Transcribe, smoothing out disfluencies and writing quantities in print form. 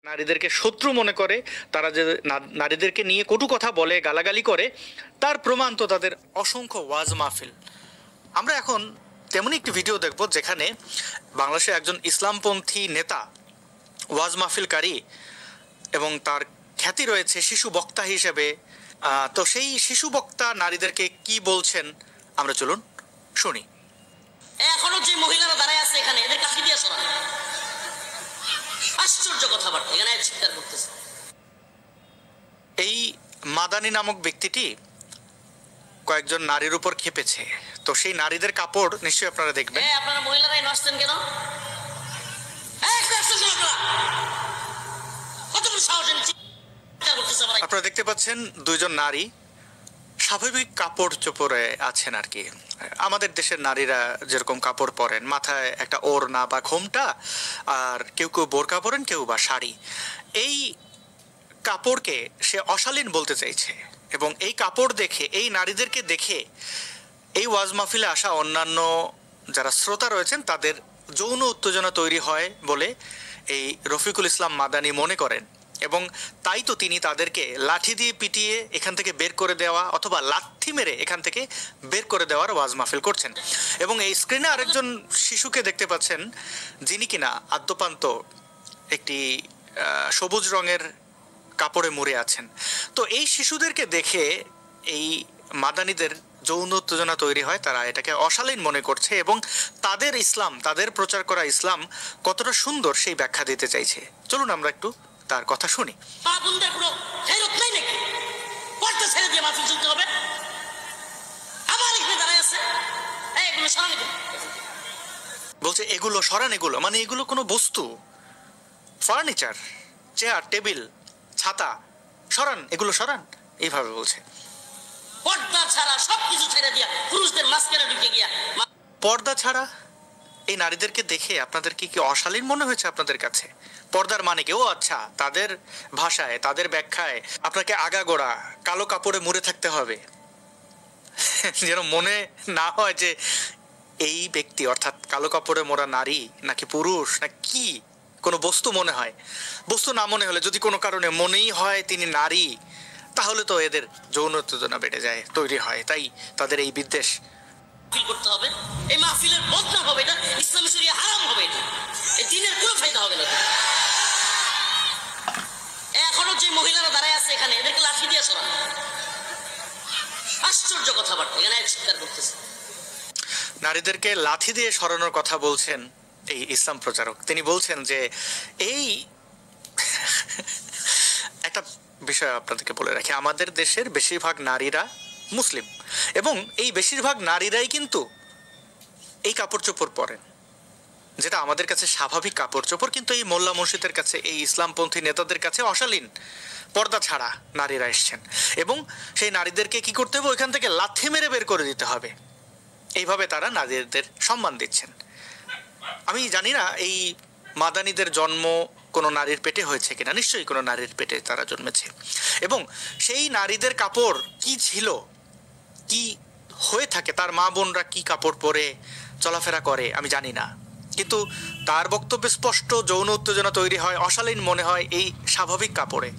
নারীদেরকে শত্রু মনে করে, তারা যে নারীদেরকে নিয়ে কটু কথা বলে, গালাগালি করে, তার প্রমাণ তো তাদের অসংখ্য ওয়াজ মাহফিল। আমরা এখন তেমনই একটি ভিডিও দেখব যেখানে বাংলাদেশের একজন ইসলামপন্থী নেতা, ওয়াজ মাহফিলকারী, এবং তার খ্যাতি রয়েছে শিশু বক্তা হিসেবে। তো সেই শিশু বক্তা নারীদেরকে কি বলছেন আমরা চলুন শুনি। এখনো যে মহিলারা দাঁড়ায় আছে এখানে, এদের কাছে দিয়ে শোনা আশ্চর্য কথাবার্তা এখানে চিৎকার করতেছে। এই মাদানি নামক ব্যক্তিটি কয়েকজন নারীর উপর খেপেছে। তো সেই নারীদের কাপড় নিশ্চয়ই আপনারা দেখবেন। আপনারা মহিলারাই নষ্টেন কেন? আপনারা দেখতে পাচ্ছেন দুইজন নারী স্বাভাবিক কাপড় চোপড়ে আছেন আর কি। আমাদের দেশের নারীরা যেরকম কাপড় পরেন, মাথায় একটা ওড়না বা ঘোমটা, আর কেউ কেউ বোরকা পরেন, কেউ বা শাড়ি। এই কাপড়কে সে অশালীন বলতে চাইছে, এবং এই কাপড় দেখে, এই নারীদেরকে দেখে এই ওয়াজ মাহফিলে আসা অন্যান্য যারা শ্রোতা রয়েছেন তাদের যৌন উত্তেজনা তৈরি হয় বলে এই রফিকুল ইসলাম মাদানি মনে করেন, এবং তাই তো তিনি তাদেরকে লাঠি দিয়ে পিটিয়ে এখান থেকে বের করে দেওয়া অথবা লাথি মেরে এখান থেকে বের করে দেওয়ার ওয়াজ মাহফিল করছেন। এবং এই স্ক্রিনে আরেকজন শিশুকে দেখতে পাচ্ছেন, যিনি কিনা আদ্যপান্ত একটি সবুজ রঙের কাপড়ে মুড়ে আছেন। তো এই শিশুদেরকে দেখে এই মাদানিদের যৌন উত্তেজনা তৈরি হয়, তারা এটাকে অশালীন মনে করছে এবং তাদের ইসলাম, তাদের প্রচার করা ইসলাম কতটা সুন্দর সেই ব্যাখ্যা দিতে চাইছে। চলুন আমরা একটু তার কথা শুনি। বলছে এগুলো সরান, এগুলো মানে এগুলো কোনো বস্তু, ফার্নিচার, চেয়ার, টেবিল, ছাতা, সরান, এগুলো সরান, এইভাবে বলছে। পর্দা ছাড়া সবকিছু ছেড়ে দিয়া পুরুষদের মাঝখানে ঢুকে গিয়া। পর্দা ছাড়া এই নারীদেরকে দেখে আপনাদের কি অশালীন মনে হয়েছে আপনাদের কাছে? পর্দার মানে কি? ও আচ্ছা, তাদের ভাষায়, তাদের ব্যাখ্যায় আপনাকে আগাগোড়া কালো কাপড়ে মুড়ে থাকতে হবে, যেন মনে না হয় যে এই ব্যক্তি, অর্থাৎ কালো কাপড়ে মোড়া নারী নাকি পুরুষ না কি কোনো বস্তু মনে হয়। বস্তু না মনে হলে যদি কোনো কারণে মনেই হয় তিনি নারী, তাহলে তো এদের যৌন উত্তেজনা বেড়ে যায়, তৈরি হয়। তাই তাদের এই বিদ্বেষ করতে হবে। এই মাহফিলের বদনাম হবে, এটা ইসলামী শরিয়া হারাম হবে, এটা এই দ্বীনের কোনো ফায়দা হবে না। এখনো যে মহিলারা দাঁড়ায় আছে এখানে, এদেরকে লাঠি দিয়ে শোনা আশ্চর্য কথাবার্তা এখানে চিৎকার করতেছে। নারীদেরকে লাঠি দিয়ে সরানোর কথা বলছেন এই ইসলাম প্রচারক। তিনি বলছেন যে এই একটা বিষয় আপনাদেরকে বলে রাখি, আমাদের দেশের বেশিরভাগ নারীরা মুসলিম, এবং এই বেশিরভাগ নারীরাই কিন্তু এই কাপড় চোপড় পরেন, যেটা আমাদের কাছে স্বাভাবিক কাপড় চোপড়, কিন্তু এই মোল্লা মুর্শিদের কাছে, এই ইসলামপন্থী নেতাদের কাছে অশালীন। পর্দা ছাড়া নারীরা এসছেন, এবং সেই নারীদেরকে কি করতে হবে? ওইখান থেকে লাথি মেরে বের করে দিতে হবে। এইভাবে তারা নারীদের সম্মান দিচ্ছেন। আমি জানি না এই মাদানিদের জন্ম কোনো নারীর পেটে হয়েছে কিনা, নিশ্চয়ই কোনো নারীর পেটে তারা জন্মেছে, এবং সেই নারীদের কাপড় কি ছিল, কি হয়ে থাকে, তার মা বোনরা কি কাপড় পরে চলাফেরা করে আমি জানি না, কিন্তু তার বক্তব্যে স্পষ্ট যৌন উত্তেজনা তৈরি হয়, অশালীন মনে হয় এই স্বাভাবিক কাপড়ে।